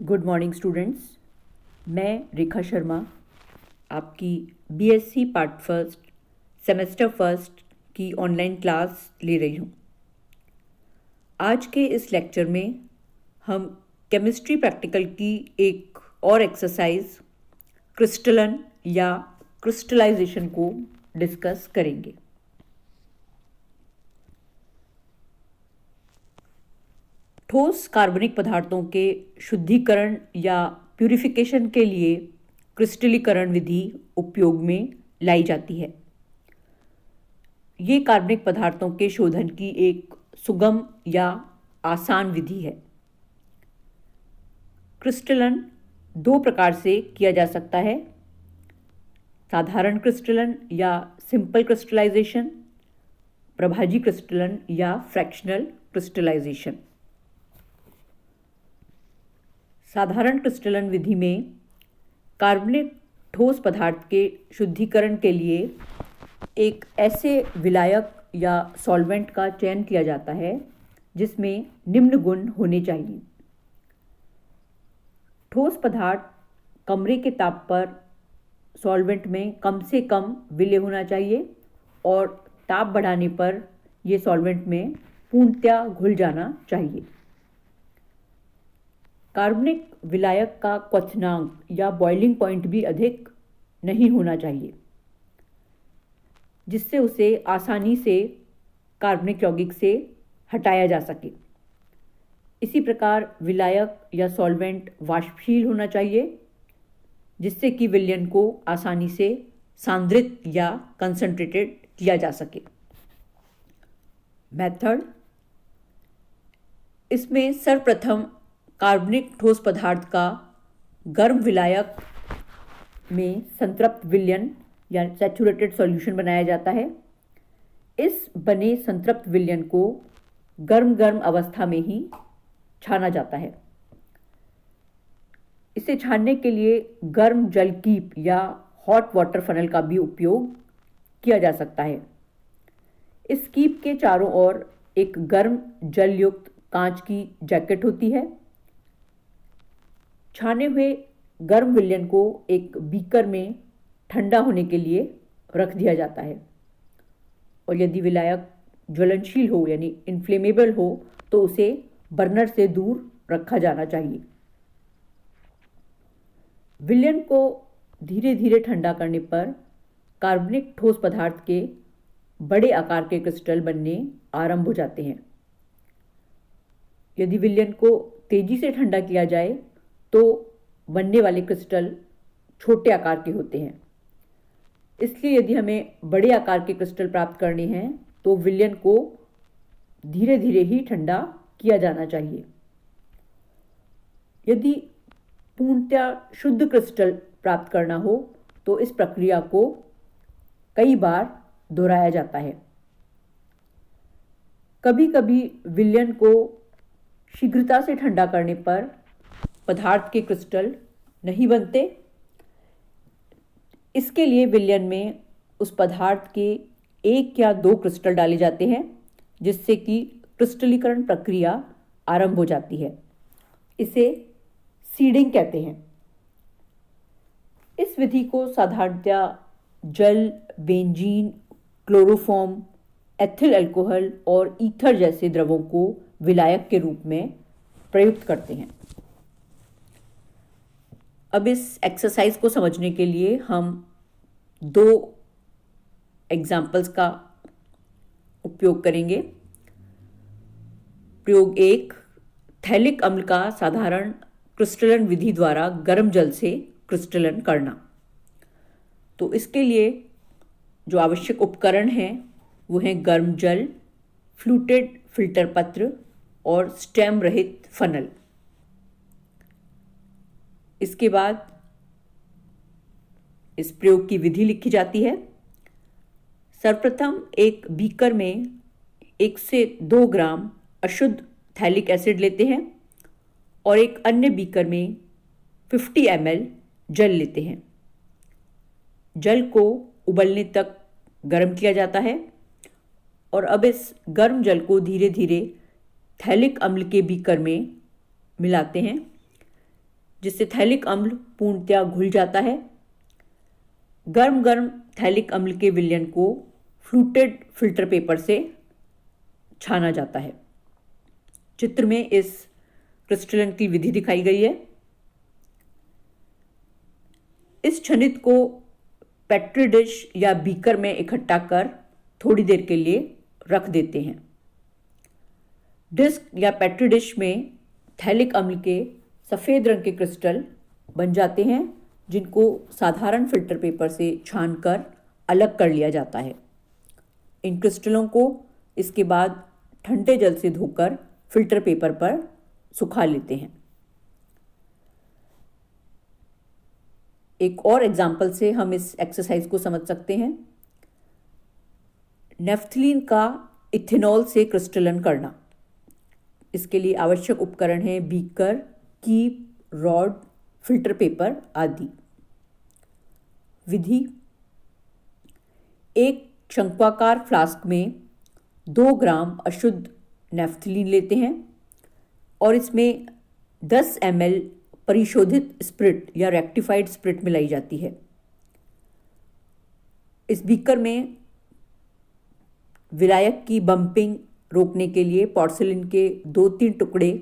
Good morning students. मैं रेखा शर्मा आपकी BSc part first semester first की ऑनलाइन क्लास ले रही हूँ। आज के इस लेक्चर में हम केमिस्ट्री प्रैक्टिकल की एक और एक्सरसाइज क्रिस्टलन या क्रिस्टलाइजेशन को डिस्कस करेंगे। ठोस कार्बनिक पदार्थों के शुद्धिकरण या प्यूरिफिकेशन के लिए क्रिस्टलीकरण विधि उपयोग में लाई जाती है। ये कार्बनिक पदार्थों के शोधन की एक सुगम या आसान विधि है। क्रिस्टलन दो प्रकार से किया जा सकता है: साधारण क्रिस्टलन या सिंपल क्रिस्टलाइजेशन, प्रभाजी क्रिस्टलन या फ्रैक्शनल क्रिस्टलाइजेशन। साधारण क्रिस्टलन विधि में कार्बनिक ठोस पदार्थ के शुद्धिकरण के लिए एक ऐसे विलायक या सॉल्वेंट का चयन किया जाता है जिसमें निम्न गुण होने चाहिए। ठोस पदार्थ कमरे के ताप पर सॉल्वेंट में कम से कम विलय होना चाहिए और ताप बढ़ाने पर यह सॉल्वेंट में पूर्णतया घुल जाना चाहिए। कार्बनिक विलायक का क्वथनांक या बॉइलिंग पॉइंट भी अधिक नहीं होना चाहिए जिससे उसे आसानी से कार्बनिक यौगिक से हटाया जा सके। इसी प्रकार विलायक या सॉल्वेंट वाष्पशील होना चाहिए जिससे कि विलयन को आसानी से सांद्रित या कंसंट्रेटेड किया जा सके। मेथड: इसमें सर्वप्रथम कार्बनिक ठोस पदार्थ का गर्म विलायक में संतृप्त विलयन या सैचुरेटेड सॉल्यूशन बनाया जाता है। इस बने संतृप्त विलयन को गर्म अवस्था में ही छाना जाता है। इसे छानने के लिए गर्म जल कीप या हॉट वाटर फनल का भी उपयोग किया जा सकता है। इस कीप के चारों ओर एक गर्म जल युक्त कांच की जैकेट होती है। छाने हुए गर्म विलयन को एक बीकर में ठंडा होने के लिए रख दिया जाता है और यदि विलायक ज्वलनशील हो यानी इन्फ्लेमेबल हो तो उसे बर्नर से दूर रखा जाना चाहिए। विलयन को धीरे धीरे ठंडा करने पर कार्बनिक ठोस पदार्थ के बड़े आकार के क्रिस्टल बनने आरंभ हो जाते हैं। यदि विलयन को तेजी से ठंडा किया जाए तो बनने वाले क्रिस्टल छोटे आकार के होते हैं। इसलिए यदि हमें बड़े आकार के क्रिस्टल प्राप्त करने हैं तो विलयन को धीरे धीरे ही ठंडा किया जाना चाहिए। यदि पूर्णतया शुद्ध क्रिस्टल प्राप्त करना हो तो इस प्रक्रिया को कई बार दोहराया जाता है। कभी कभी विलयन को शीघ्रता से ठंडा करने पर पदार्थ के क्रिस्टल नहीं बनते। इसके लिए विलयन में उस पदार्थ के एक या दो क्रिस्टल डाले जाते हैं जिससे कि क्रिस्टलीकरण प्रक्रिया आरंभ हो जाती है। इसे सीडिंग कहते हैं। इस विधि को साधारणतया जल, बेंजीन, क्लोरोफॉर्म, एथिल अल्कोहल और ईथर जैसे द्रवों को विलायक के रूप में प्रयुक्त करते हैं। अब इस एक्सरसाइज को समझने के लिए हम दो एग्जाम्पल्स का उपयोग करेंगे। प्रयोग 1: थैलिक अम्ल का साधारण क्रिस्टलन विधि द्वारा गर्म जल से क्रिस्टलन करना। तो इसके लिए जो आवश्यक उपकरण हैं वो हैं गर्म जल, फ्लूटेड फिल्टर पत्र और स्टेम रहित फनल। इसके बाद इस प्रयोग की विधि लिखी जाती है। सर्वप्रथम एक बीकर में 1 से 2 ग्राम अशुद्ध थैलिक एसिड लेते हैं और एक अन्य बीकर में 50 ml जल लेते हैं। जल को उबलने तक गर्म किया जाता है और अब इस गर्म जल को धीरे धीरे थैलिक अम्ल के बीकर में मिलाते हैं। जिससे थैलिक अम्ल पूर्णतया घुल जाता है। गर्म गर्म थैलिक अम्ल के विलयन को फ्लूटेड फिल्टर पेपर से छाना जाता है। चित्र में इस क्रिस्टलन की विधि दिखाई गई है। इस छनित को पेट्री डिश या बीकर में इकट्ठा कर थोड़ी देर के लिए रख देते हैं। डिस्क या पेट्री डिश में थैलिक अम्ल के सफ़ेद रंग के क्रिस्टल बन जाते हैं, जिनको साधारण फिल्टर पेपर से छानकर अलग कर लिया जाता है। इन क्रिस्टलों को इसके बाद ठंडे जल से धोकर फिल्टर पेपर पर सुखा लेते हैं। एक और एग्जाम्पल से हम इस एक्सरसाइज को समझ सकते हैं। नेफ्थलीन का इथेनॉल से क्रिस्टलन करना। इसके लिए आवश्यक उपकरण हैं beaker, keep, rod, filter paper आदि। विधि: एक शंक्वाकार फ्लास्क में 2 ग्राम अशुद्ध नेफ्थलीन लेते हैं और इसमें 10 ml परिशोधित स्प्रिट या रेक्टिफाइड स्प्रिट मिलाई जाती है। इस बीकर में विलायक की बम्पिंग रोकने के लिए पोर्सिलिन के 2-3 टुकड़े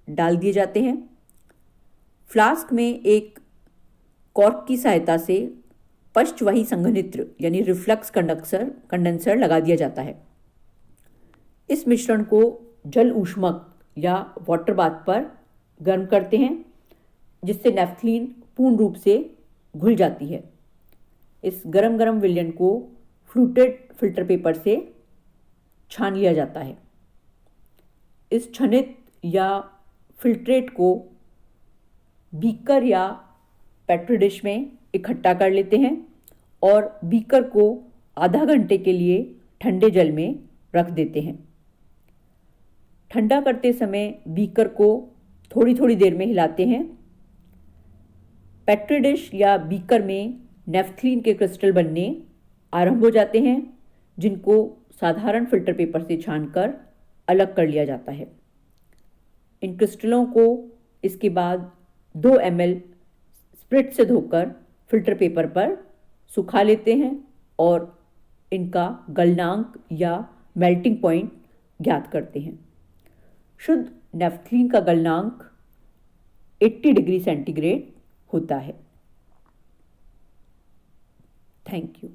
डाल दिए जाते हैं। फ्लास्क में एक कॉर्क की सहायता से पश्चवाही संघनित्र यानी रिफ्लक्स कंडेंसर लगा दिया जाता है। इस मिश्रण को जल ऊष्मक या वाटर बाथ पर गर्म करते हैं, जिससे नेफ्थलीन पूर्ण रूप से घुल जाती है। इस गरम गरम विलयन को फ्लूटेड फिल्टर पेपर से छान लिया जाता है। इस छनित या फिल्ट्रेट को बीकर या पेट्री डिश में इकट्ठा कर लेते हैं और बीकर को आधा घंटे के लिए ठंडे जल में रख देते हैं। ठंडा करते समय बीकर को थोड़ी थोड़ी देर में हिलाते हैं। पेट्री डिश या बीकर में नेफ्थलीन के क्रिस्टल बनने आरंभ हो जाते हैं, जिनको साधारण फिल्टर पेपर से छानकर अलग कर लिया जाता है। इन क्रिस्टलों को इसके बाद 2 ml स्प्रिट से धोकर फिल्टर पेपर पर सुखा लेते हैं और इनका गलनांक या मेल्टिंग पॉइंट ज्ञात करते हैं। शुद्ध नेफ्थलीन का गलनांक 80 डिग्री सेंटीग्रेड होता है। Thank you.